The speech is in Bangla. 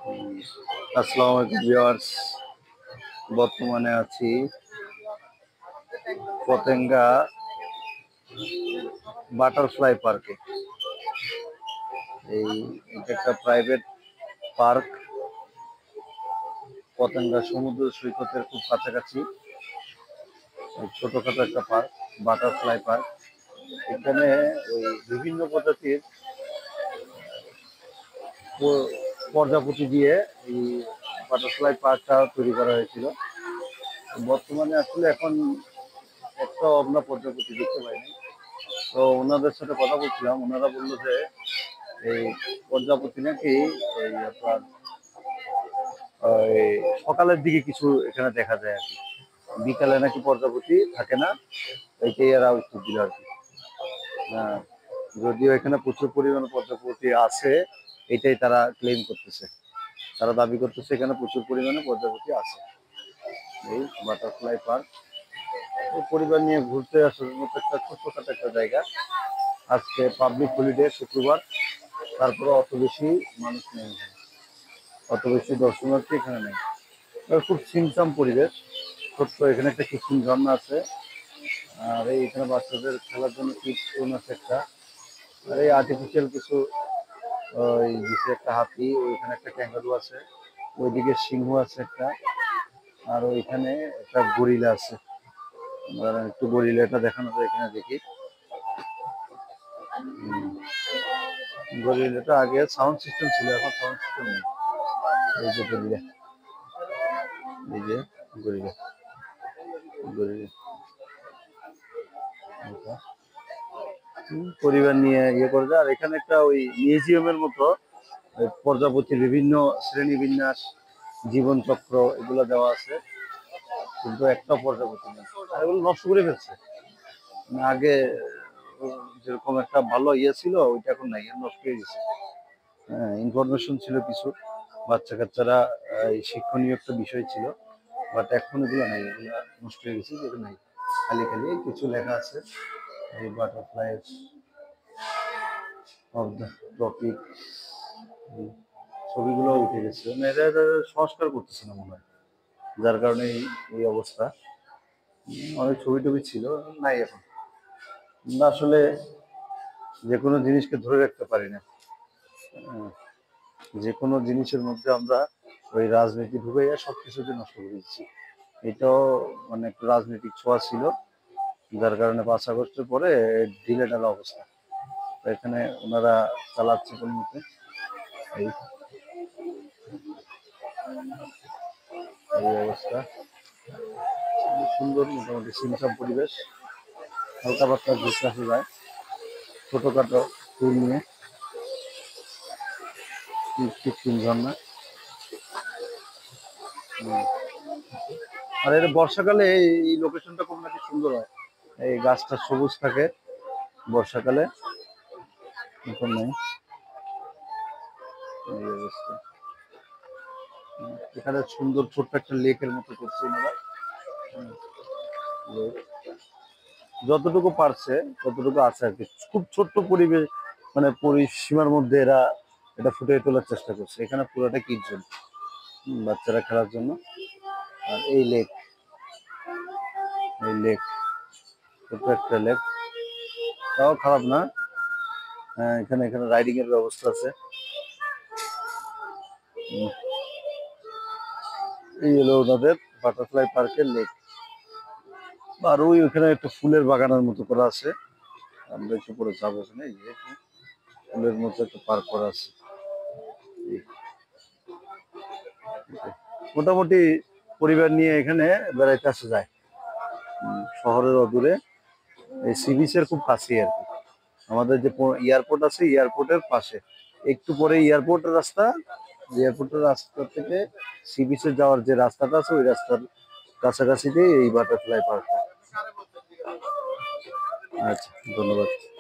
আসসালামু আলাইকুম ভিউয়ার্স। বর্তমানে আছি পতেঙ্গা বাটারফ্লাই পার্কে। এটা একটা প্রাইভেট পার্ক, পতেঙ্গা সমুদ্র সৈকতের খুব কাছাকাছি। ছোটখাটো একটা পার্ক, বাটারফ্লাই পার্ক। এখানে ওই বিভিন্ন প্রজাতির প্রজাপতি দিয়ে এই বাটারফ্লাই পার্কটা তৈরি করা হয়েছিল। বর্তমানে আসলে এখন একটা আমরা প্রজাপতি দেখতে পাইনি। তো ওনাদের সাথে কথা বলছিলাম, ওনারা বললো যে এই প্রজাপতি নাকি এই আপনার এই সকালের দিকে কিছু এখানে দেখা যায় আর কি, বিকালে নাকি প্রজাপতি থাকে না। এইটাই এরা উত্তর দিল আর কি। যদিও এখানে প্রচুর পরিমাণে প্রজাপতি আছে, এটাই তারা ক্লেম করতেছে, তারা দাবি করতেছে এখানে প্রচুর পরিমাণে প্রজাপতি আছে। এই বাটারফ্লাই পার্ক পরিবার নিয়ে ঘুরতে আসার মতো একটা ছোট্টখাটো একটা জায়গা। আজকে পাবলিক হলিডে, শুক্রবার, তারপরে অত বেশি মানুষ নেই এখানে, অত বেশি দর্শনার্থী এখানে নেই। খুব ছিমছাম পরিবেশ। ছোট্ট এখানে একটা কৃত্রিম ঝর্ণা আছে, আর এইখানে বাচ্চাদের খেলার জন্য কিডস আছে একটা, আর এই আর্টিফিশিয়াল কিছু ওই দিকে একটা হাতি, ওইখানে একটা ক্যাঙ্গারু আছে, ওইদিকে সিংহ আছে একটা, আর ওইখানে একটা গরিলা আছে। একটু গরিলাটা দেখানো যায় এখানে, দেখি। গরিলাটা আগে সাউন্ড সিস্টেম ছিল, এখন সাউন্ড সিস্টেম নেই। এই যে গরিলা, এই যে গরিলা, গরিলা পরিবার নিয়ে ইয়ে করে যায়। আর এখানে একটা ওই মিউজিয়ামের মতো প্রজাপতির বিভিন্ন শ্রেণী বিন্যাস, জীবন চক্র এগুলো দেওয়া আছে, কিন্তু একটা প্রজাপতি নেই। আর এগুলো নষ্ট করে ফেলছে। আগে যেরকম একটা ভালো ইয়ে ছিল, ওইটা এখন নাই, নষ্ট হয়ে গেছে। হ্যাঁ, ইনফরমেশন ছিল কিছু, বাচ্চা কাচ্চারা শিক্ষণীয় একটা বিষয় ছিল, বাট এখন এগুলো নাই, এগুলো নষ্ট হয়ে গেছে, এগুলো নাই। খালি খালি কিছু লেখা আছে, এই বাটারফ্লাই অফ দ্য টপিক, ছবিগুলো উঠে গেছে। মানে এরা সংস্কার করতেছে না মনে হয়, যার কারণে এই অবস্থা। অনেক ছবি টবি ছিল, নাই এখন। আমরা আসলে যে কোনো জিনিসকে ধরে রাখতে পারি না। যে কোনো জিনিসের মধ্যে আমরা ওই রাজনীতি ঢুকে সবকিছুকে নষ্ট করে দিচ্ছি। এটাও মানে একটু রাজনৈতিক ছোঁয়া ছিল, যার কারণে 5 আগস্টের পরে ঢিলে ঢালা অবস্থা। এখানে ওনারা চালাচ্ছে কোনো মতে। এই অবস্থা, সুন্দর মোটামুটি সিমসাম পরিবেশ, হালকা পাতলা ঘুরতে আসা যায় ছোটখাটো টুর নিয়ে। কৃত্রিম ঝর্ণা। আর এটা বর্ষাকালে এই লোকেশনটা খুব নাকি সুন্দর হয়, এই গাছটা সবুজ থাকে বর্ষাকালে, এখন নেই এই অবস্থা। এখানে সুন্দর ছোট্ট একটা লেকের মতো করছে ওনারা, যতটুকু পারছে ততটুকু আছে আর কি। খুব ছোট্ট পরিবেশ, মানে পরিসীমার মধ্যে এরা এটা ফুটিয়ে তোলার চেষ্টা করছে। এখানে পুরোটা কিড জোন, বাচ্চারা খেলার জন্য। আর এই লেক, এই লেক ছোট্ট একটা লেক, তাও খারাপ না। হ্যাঁ, এখানে এখানে রাইডিং এর ব্যবস্থা আছে। এই হলো ওনাদের বাটারফ্লাই পার্কের লেক। আর ওইখানে একটা ফুলের বাগানের মতো করা আছে, আমরা একটু পরে যাবো ওখানে। এই যে ফুলের মতো একটা পার্ক করা আছে। মোটামুটি পরিবার নিয়ে এখানে বেড়াইতে আসা যায়, শহরের অদূরে, এই সি বিচের খুব কাছে আর কি। আমাদের যে এয়ারপোর্ট আছে, এয়ারপোর্টের পাশে, একটু পরে এয়ারপোর্টের রাস্তা, এয়ারপোর্টের রাস্তা থেকে সি বিচে যাওয়ার যে রাস্তাটা আছে, ওই রাস্তার কাছাকাছিতেই এই বাটারফ্লাই পার্ক। আচ্ছা, ধন্যবাদ।